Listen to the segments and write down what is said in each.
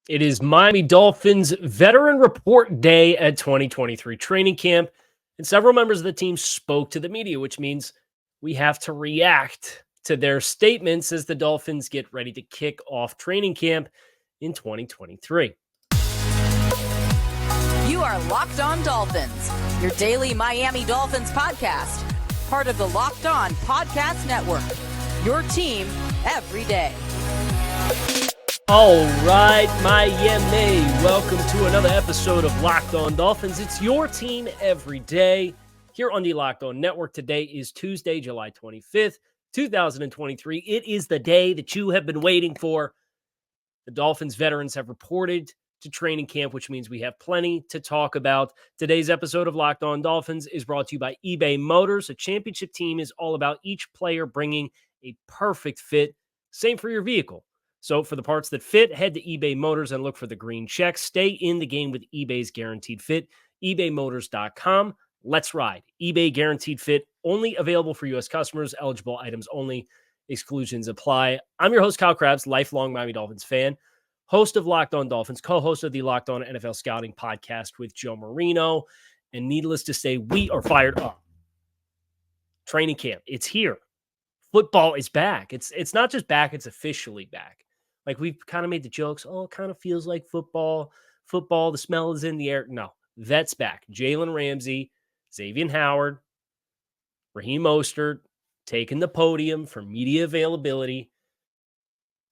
It is Miami Dolphins Veteran Report Day at 2023 training camp, and several members of the team spoke to the media, which means we have to react to their statements as the Dolphins get ready to kick off training camp in 2023. You are Locked On Dolphins, your daily Miami Dolphins podcast, part of the Locked On Podcast Network, your team every day. All right, Miami, welcome to another episode of Locked On Dolphins. It's your team every day here on the Locked On Network. Today is Tuesday, July 25th, 2023. It is the day that you have been waiting for. The Dolphins veterans have reported to training camp, which means we have plenty to talk about. Today's episode of Locked On Dolphins is brought to you by eBay Motors. A championship team is all about each player bringing a perfect fit. Same for your vehicle. So for the parts that fit, head to eBay Motors and look for the green check. Stay in the game with eBay's Guaranteed Fit. ebaymotors.com. Let's ride. eBay Guaranteed Fit, only available for U.S. customers. Eligible items only. Exclusions apply. I'm your host, Kyle Krabs, lifelong Miami Dolphins fan, host of Locked On Dolphins, co-host of the Locked On NFL Scouting podcast with Joe Marino. And needless to say, we are fired up. Training camp, it's here. Football is back. It's not just back, it's officially back. Like, we've kind of made the jokes, oh, it kind of feels like football, the smell is in the air. No, that's back. Jalen Ramsey, Xavian Howard, Raheem Mostert taking the podium for media availability.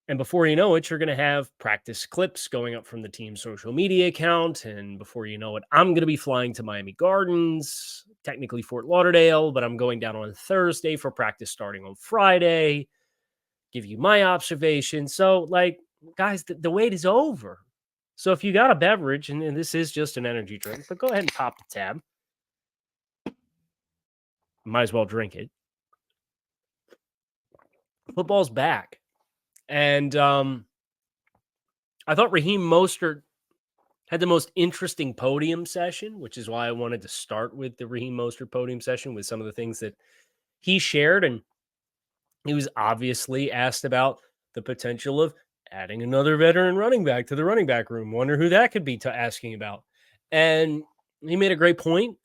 And before you know it, you're going to have practice clips going up from the team's social media account. And before you know it, I'm going to be flying to Miami Gardens, technically Fort Lauderdale, but I'm going down on Thursday for practice starting on Friday. Give you my observation. So, like, guys, the wait is over. So if you got a beverage, and this is just an energy drink, but go ahead and pop the tab. Might as well drink it. Football's back. And I thought Raheem Mostert had the most interesting podium session, which is why I wanted to start with the Raheem Mostert podium session with some of the things that he shared. And he was obviously asked about the potential of adding another veteran running back to the running back room. Wonder who that could be asking about. And he made a great point.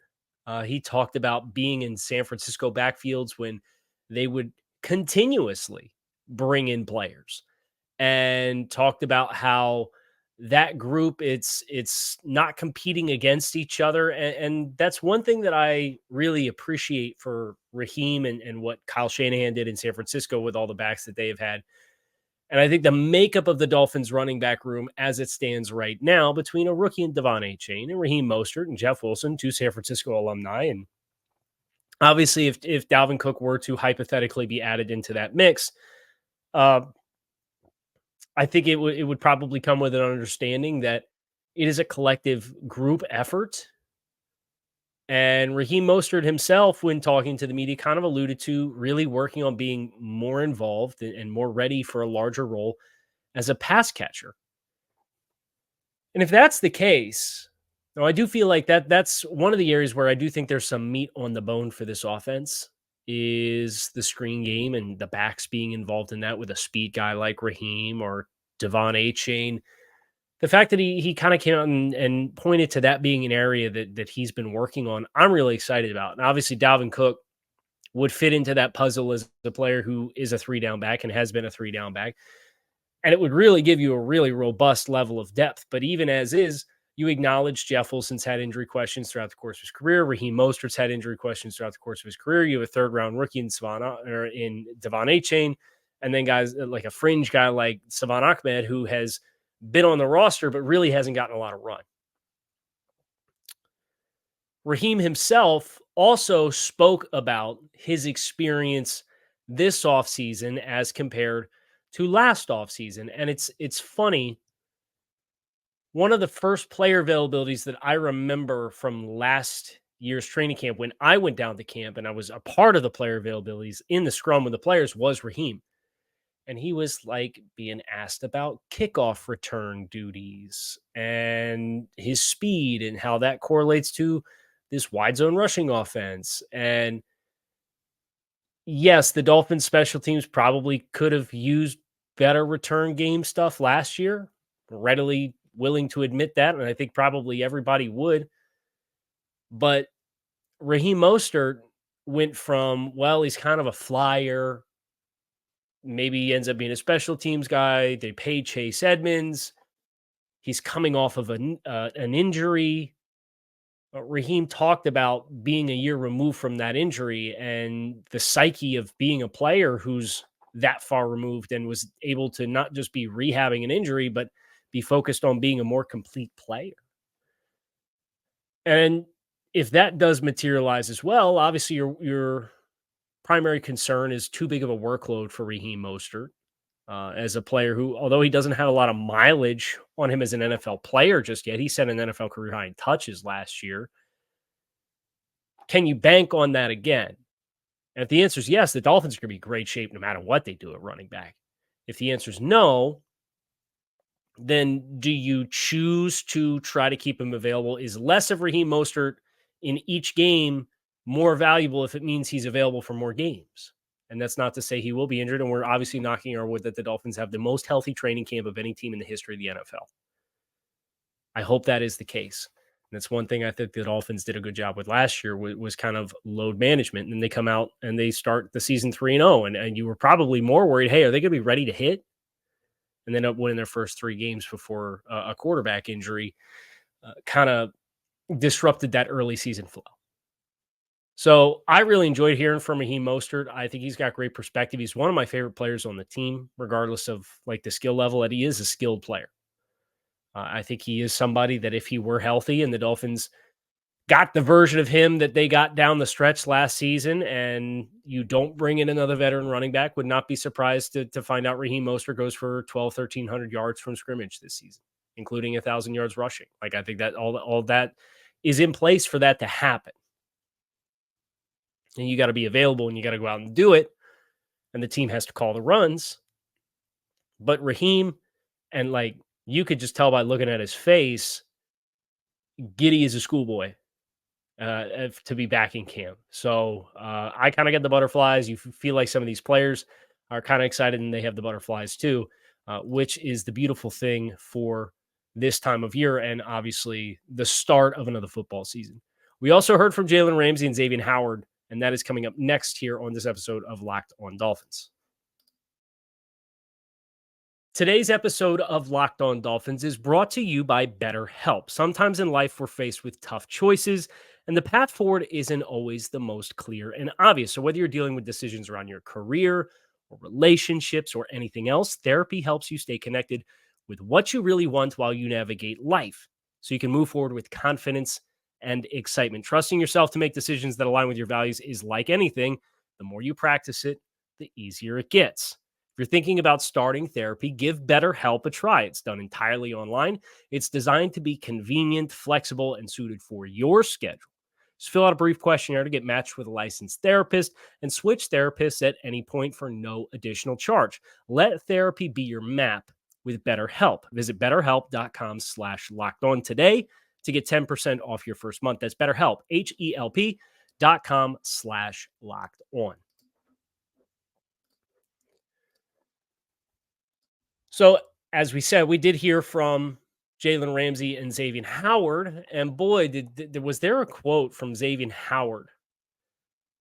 He talked about being in San Francisco backfields when they would continuously bring in players, and talked about how that group, it's not competing against each other. And that's one thing that I really appreciate for Raheem and what Kyle Shanahan did in San Francisco with all the backs that they have had. And I think the makeup of the Dolphins running back room as it stands right now, between a rookie and Devon Achane and Raheem Mostert and Jeff Wilson, two San Francisco alumni. And obviously if Dalvin Cook were to hypothetically be added into that mix, I think it would probably come with an understanding that it is a collective group effort. And Raheem Mostert himself, when talking to the media, kind of alluded to really working on being more involved and more ready for a larger role as a pass catcher. And if that's the case, I do feel like that's one of the areas where I do think there's some meat on the bone for this offense, is the screen game and the backs being involved in that with a speed guy like Raheem or Devon Achane. The fact that he kind of came out and pointed to that being an area that he's been working on, I'm really excited about. And obviously Dalvin Cook would fit into that puzzle as a player who is a 3-down back and has been a 3-down back. And it would really give you a really robust level of depth. But even as is, you acknowledge Jeff Wilson's had injury questions throughout the course of his career. Raheem Mostert's had injury questions throughout the course of his career. You have a third-round rookie in Devon Achane, and then guys like a fringe guy like Salvon Ahmed, who has been on the roster but really hasn't gotten a lot of run. Raheem himself also spoke about his experience this offseason as compared to last offseason. And it's funny. One of the first player availabilities that I remember from last year's training camp, when I went down to camp and I was a part of the player availabilities in the scrum with the players, was Raheem. And he was like being asked about kickoff return duties and his speed and how that correlates to this wide zone rushing offense. And yes, the Dolphins special teams probably could have used better return game stuff last year. readily willing to admit that, and I think probably everybody would. But Raheem Mostert went from, well, he's kind of a flyer. Maybe he ends up being a special teams guy. They paid Chase Edmonds. He's coming off of an injury. Raheem talked about being a year removed from that injury and the psyche of being a player who's that far removed and was able to not just be rehabbing an injury, but be focused on being a more complete player. And if that does materialize as well, obviously your primary concern is too big of a workload for Raheem Mostert as a player who, although he doesn't have a lot of mileage on him as an NFL player just yet, he set an NFL career high in touches last year. Can you bank on that again? And if the answer is yes, the Dolphins are going to be great shape no matter what they do at running back. If the answer is no, then do you choose to try to keep him available? Is less of Raheem Mostert in each game more valuable if it means he's available for more games? And that's not to say he will be injured. And we're obviously knocking our wood that the Dolphins have the most healthy training camp of any team in the history of the NFL. I hope that is the case. And that's one thing I think the Dolphins did a good job with last year was kind of load management. And then they come out and they start the season 3-0. And you were probably more worried, hey, are they going to be ready to hit? And then up winning their first 3 games before a quarterback injury kind of disrupted that early season flow. So I really enjoyed hearing from Raheem Mostert. I think he's got great perspective. He's one of my favorite players on the team, regardless of like the skill level that he is a skilled player. I think he is somebody that if he were healthy and the Dolphins got the version of him that they got down the stretch last season, and you don't bring in another veteran running back, would not be surprised to find out Raheem Mostert goes for 1,300 yards from scrimmage this season, including 1,000 yards rushing. Like, I think that all that is in place for that to happen. And you got to be available and you got to go out and do it. And the team has to call the runs. But Raheem, and like you could just tell by looking at his face, giddy as a schoolboy to be back in camp. So I kind of get the butterflies. You feel like some of these players are kind of excited and they have the butterflies too, which is the beautiful thing for this time of year and obviously the start of another football season. We also heard from Jalen Ramsey and Xavian Howard, and that is coming up next here on this episode of Locked on Dolphins. Today's episode of Locked on Dolphins is brought to you by BetterHelp. Sometimes in life, we're faced with tough choices, and the path forward isn't always the most clear and obvious. So whether you're dealing with decisions around your career or relationships or anything else, therapy helps you stay connected with what you really want while you navigate life, so you can move forward with confidence and excitement. Trusting yourself to make decisions that align with your values is like anything. The more you practice it, the easier it gets. If you're thinking about starting therapy, give BetterHelp a try. It's done entirely online. It's designed to be convenient, flexible, and suited for your schedule. Just fill out a brief questionnaire to get matched with a licensed therapist and switch therapists at any point for no additional charge. Let therapy be your map with BetterHelp. Visit betterhelp.com/lockedon today to get 10% off your first month. That's BetterHelp, HELP.com/lockedon. So, as we said, we did hear from Jalen Ramsey and Xavian Howard, and boy, was there a quote from Xavian Howard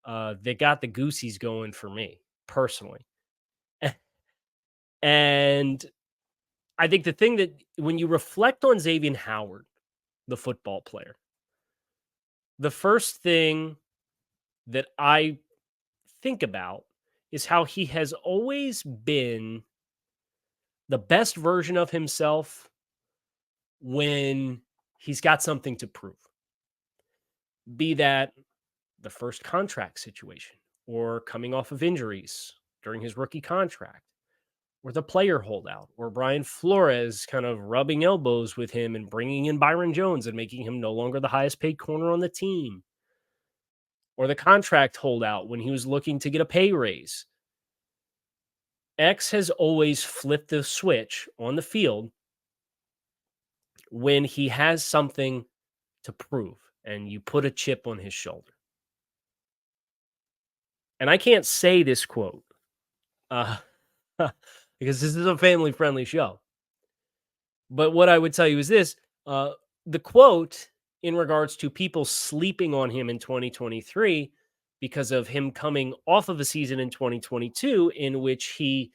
that got the goosies going for me personally. And I think the thing that when you reflect on Xavian Howard, the football player, the first thing that I think about is how he has always been the best version of himself when he's got something to prove. Be that the first contract situation or coming off of injuries during his rookie contract or the player holdout or Brian Flores kind of rubbing elbows with him and bringing in Byron Jones and making him no longer the highest paid corner on the team, or the contract holdout when he was looking to get a pay raise. X has always flipped the switch on the field when he has something to prove and you put a chip on his shoulder. And I can't say this quote because this is a family-friendly show. But what I would tell you is this, the quote in regards to people sleeping on him in 2023 because of him coming off of a season in 2022 in which he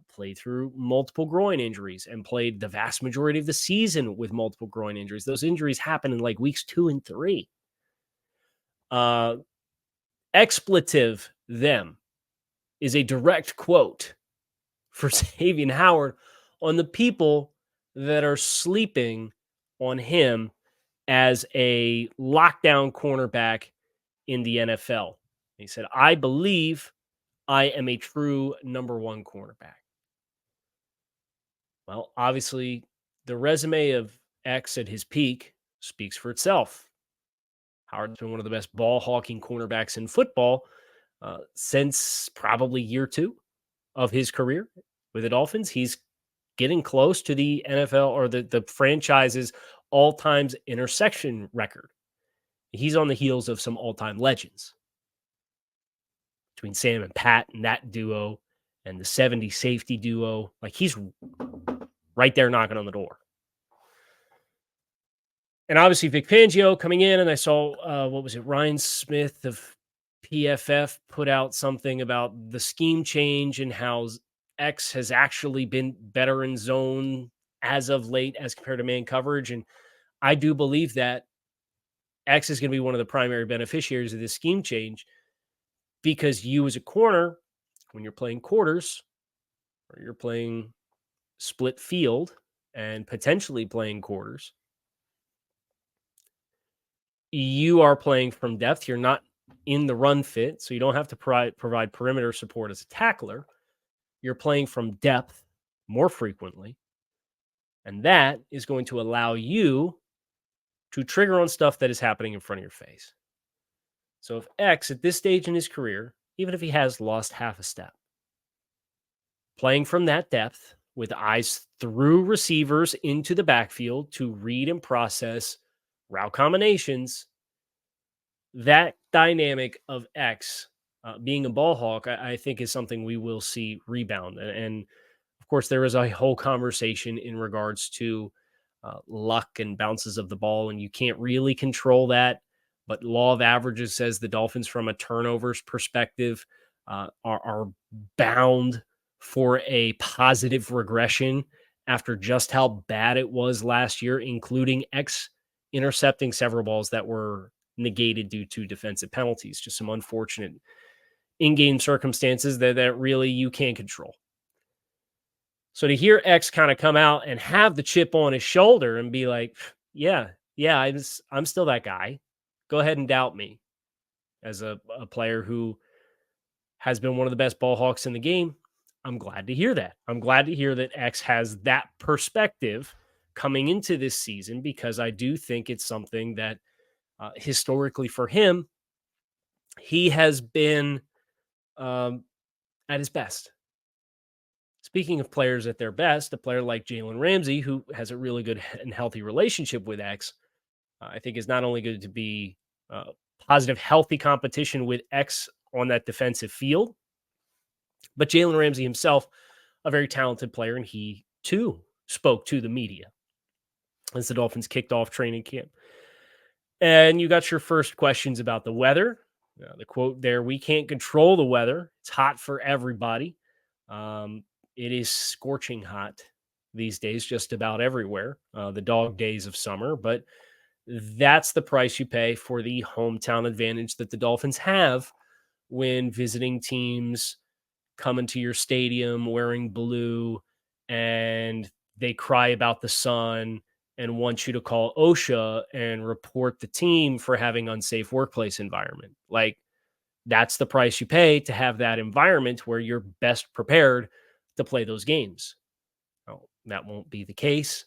played through multiple groin injuries and played the vast majority of the season with multiple groin injuries. Those injuries happen in like weeks 2 and 3. Expletive them is a direct quote for Xavian Howard on the people that are sleeping on him as a lockdown cornerback in the NFL. He said, I believe I am a true number one cornerback. Well, obviously, the resume of X at his peak speaks for itself. Howard's been one of the best ball hawking cornerbacks in football since probably year 2 of his career with the Dolphins. He's getting close to the NFL or the franchise's all-time interception record. He's on the heels of some all-time legends. Between Sam and Pat and that duo and the 70 safety duo, like he's right there knocking on the door. And obviously Vic Fangio coming in, and I saw, Ryan Smith of PFF put out something about the scheme change and how X has actually been better in zone as of late as compared to man coverage. And I do believe that X is going to be one of the primary beneficiaries of this scheme change because you as a corner, when you're playing quarters or you're playing split field and potentially playing quarters, you are playing from depth. You're not in the run fit, so you don't have to provide perimeter support as a tackler. You're playing from depth more frequently, and that is going to allow you to trigger on stuff that is happening in front of your face. So if X at this stage in his career, even if he has lost half a step, playing from that depth with eyes through receivers into the backfield to read and process route combinations, that dynamic of X being a ball hawk, I think is something we will see rebound. And of course, there is a whole conversation in regards to luck and bounces of the ball, and you can't really control that. But law of averages says the Dolphins, from a turnovers perspective, are bound for a positive regression after just how bad it was last year, including X intercepting several balls that were negated due to defensive penalties. Just some unfortunate in-game circumstances that really you can't control. So to hear X kind of come out and have the chip on his shoulder and be like, yeah, I'm still that guy. Go ahead and doubt me as a player who has been one of the best ball hawks in the game. I'm glad to hear that. I'm glad to hear that X has that perspective coming into this season, because I do think it's something that historically for him, he has been at his best. Speaking of players at their best, a player like Jalen Ramsey, who has a really good and healthy relationship with X, I think is not only going to be positive, healthy competition with X on that defensive field, but Jalen Ramsey himself, a very talented player, and he too spoke to the media as the Dolphins kicked off training camp. And you got your first questions about the weather. The quote there, we can't control the weather. It's hot for everybody. It is scorching hot these days, just about everywhere, the dog days of summer. But that's the price you pay for the hometown advantage that the Dolphins have when visiting teams come into your stadium wearing blue and they cry about the sun and want you to call OSHA and report the team for having unsafe workplace environment. Like, that's the price you pay to have that environment where you're best prepared to play those games. Well, that won't be the case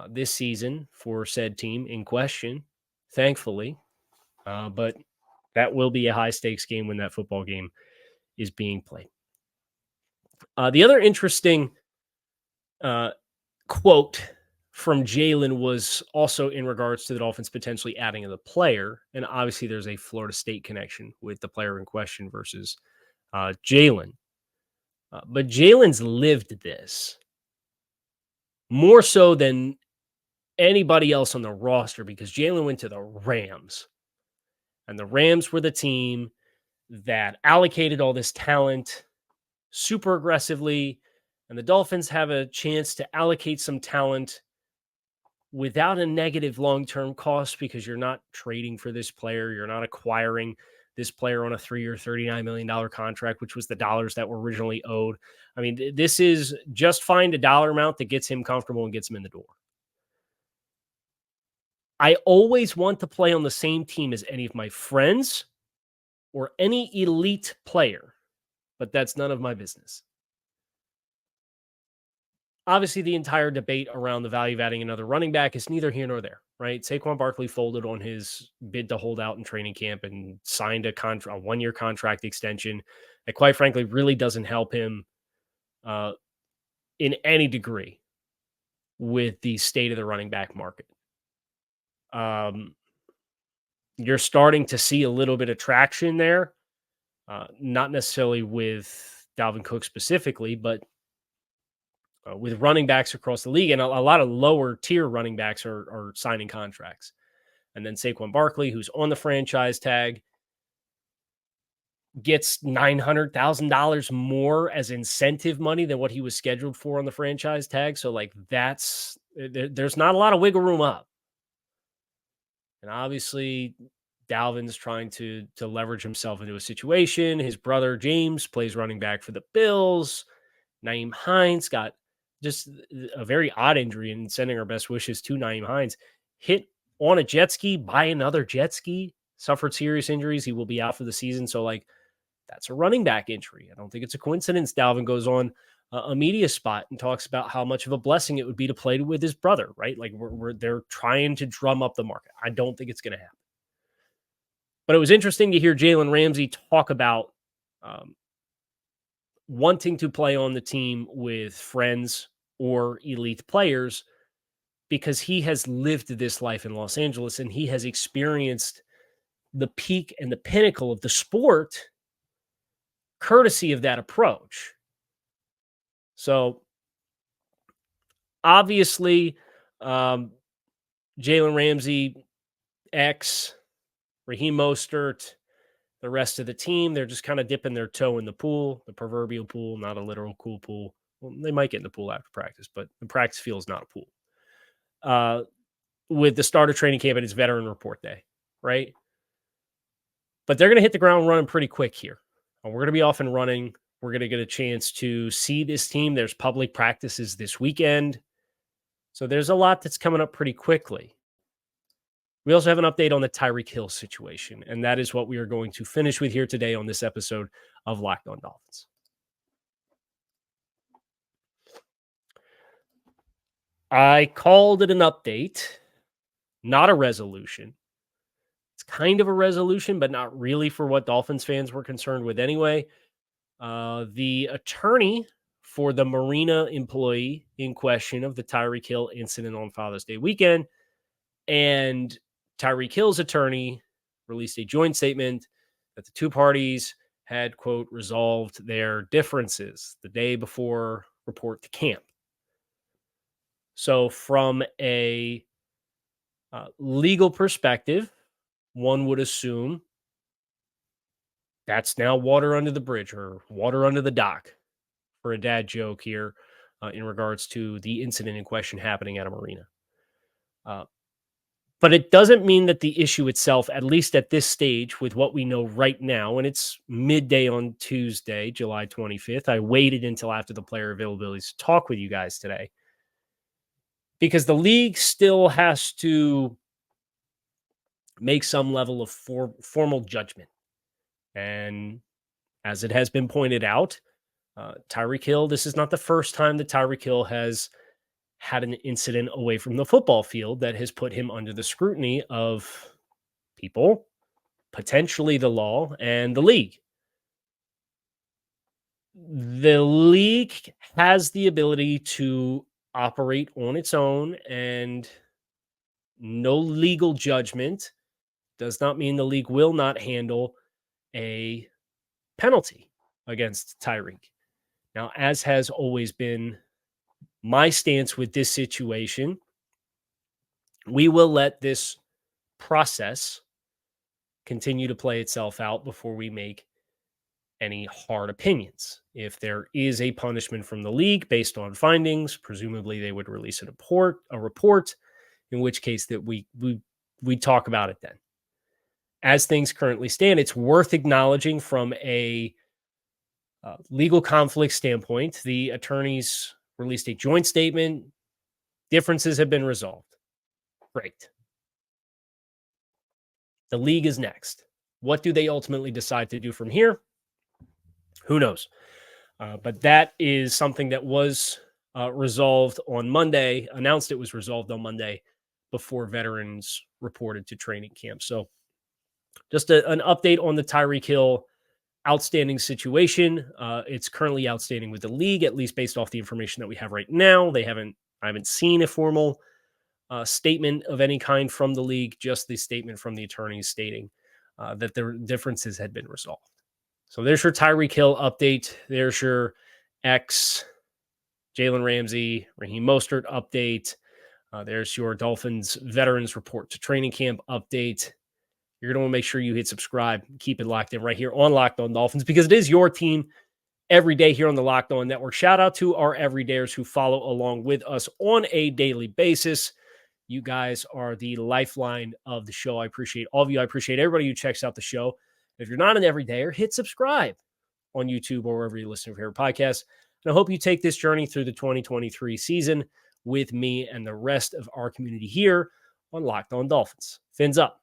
this season for said team in question, thankfully. But that will be a high-stakes game when that football game is being played. The other interesting quote from Jalen was also in regards to the Dolphins potentially adding a player. And obviously there's a Florida State connection with the player in question versus Jalen. But Jalen's lived this. more so than anybody else on the roster because Jalen went to the Rams. And the Rams were the team that allocated all this talent super aggressively. And the Dolphins have a chance to allocate some talent without a negative long-term cost because you're not trading for this player. You're not acquiring this player on a 3-year, $39 million contract, which was the dollars that were originally owed. I mean, this is just find a dollar amount that gets him comfortable and gets him in the door. I always want to play on the same team as any of my friends or any elite player, but that's none of my business. Obviously, the entire debate around the value of adding another running back is neither here nor there, right? Saquon Barkley folded on his bid to hold out in training camp and signed a 1-year contract extension that, quite frankly, really doesn't help him in any degree with the state of the running back market. You're starting to see a little bit of traction there, not necessarily with Dalvin Cook specifically, but with running backs across the league, and a lot of lower tier running backs are signing contracts. And then Saquon Barkley, who's on the franchise tag, gets $900,000 more as incentive money than what he was scheduled for on the franchise tag. So like there's not a lot of wiggle room up. And obviously Dalvin's trying to leverage himself into a situation. His brother James plays running back for the Bills. Nyheim Hines got just a very odd injury, and sending our best wishes to Nyheim Hines. Hit on a jet ski by another jet ski, suffered serious injuries. He will be out for the season. So like that's a running back injury. I don't think it's a coincidence. Dalvin goes on a media spot and talks about how much of a blessing it would be to play with his brother, right? Like they're trying to drum up the market. I don't think it's going to happen. But it was interesting to hear Jalen Ramsey talk about wanting to play on the team with friends or elite players because he has lived this life in Los Angeles and he has experienced the peak and the pinnacle of the sport courtesy of that approach. So obviously, Jalen Ramsey, Raheem Mostert, the rest of the team, they're just kind of dipping their toe in the pool, the proverbial pool, not a literal cool pool. Well, they might get in the pool after practice, but the practice field is not a pool. With the start of training camp and its veteran report day, right? But they're going to hit the ground running pretty quick here. And we're going to be off and running. We're going to get a chance to see this team. There's public practices this weekend. So there's a lot that's coming up pretty quickly. We also have an update on the Tyreek Hill situation, and that is what we are going to finish with here today on this episode of Locked On Dolphins. I called it an update, not a resolution. It's kind of a resolution, but not really for what Dolphins fans were concerned with anyway. The attorney for the Marina employee in question of the Tyreek Hill incident on Father's Day weekend and Tyreek Hill's attorney released a joint statement that the two parties had, quote, resolved their differences the day before report to camp. So from a legal perspective, one would assume that's now water under the bridge or water under the dock for a dad joke here in regards to the incident in question happening at a marina. But it doesn't mean that the issue itself, at least at this stage, with what we know right now, and it's midday on Tuesday, July 25th. I waited until after the player availability to talk with you guys today because the league still has to make some level of formal judgment. And as it has been pointed out, Tyreek Hill, this is not the first time that Tyreek Hill has had an incident away from the football field that has put him under the scrutiny of people, potentially the law, and the league. The league has the ability to operate on its own, and no legal judgment does not mean the league will not handle a penalty against Tyreek. Now, as has always been My stance with this situation, we will let this process continue to play itself out before we make any hard opinions. If there is a punishment from the league based on findings, presumably they would release a report, in which case that we talk about it then. As things currently stand, it's worth acknowledging from a legal conflict standpoint, the attorneys released a joint statement. Differences have been resolved. Great. The league is next. What do they ultimately decide to do from here? Who knows? But that is something that was resolved on Monday, announced it was resolved on Monday before veterans reported to training camp. So just an update on the Tyreek Hill outstanding situation. It's currently outstanding with the league, at least based off the information that we have right now. I haven't seen a formal statement of any kind from the league, just the statement from the attorneys stating that their differences had been resolved. So there's your Tyreek Hill update. There's your Jalen Ramsey, Raheem Mostert update. There's your Dolphins veterans report to training camp update. You're going to want to make sure you hit subscribe. Keep it locked in right here on Locked On Dolphins because it is your team every day here on the Locked On Network. Shout out to our everydayers who follow along with us on a daily basis. You guys are the lifeline of the show. I appreciate all of you. I appreciate everybody who checks out the show. If you're not an everydayer, hit subscribe on YouTube or wherever you listen to your favorite podcasts. And I hope you take this journey through the 2023 season with me and the rest of our community here on Locked On Dolphins. Fins up.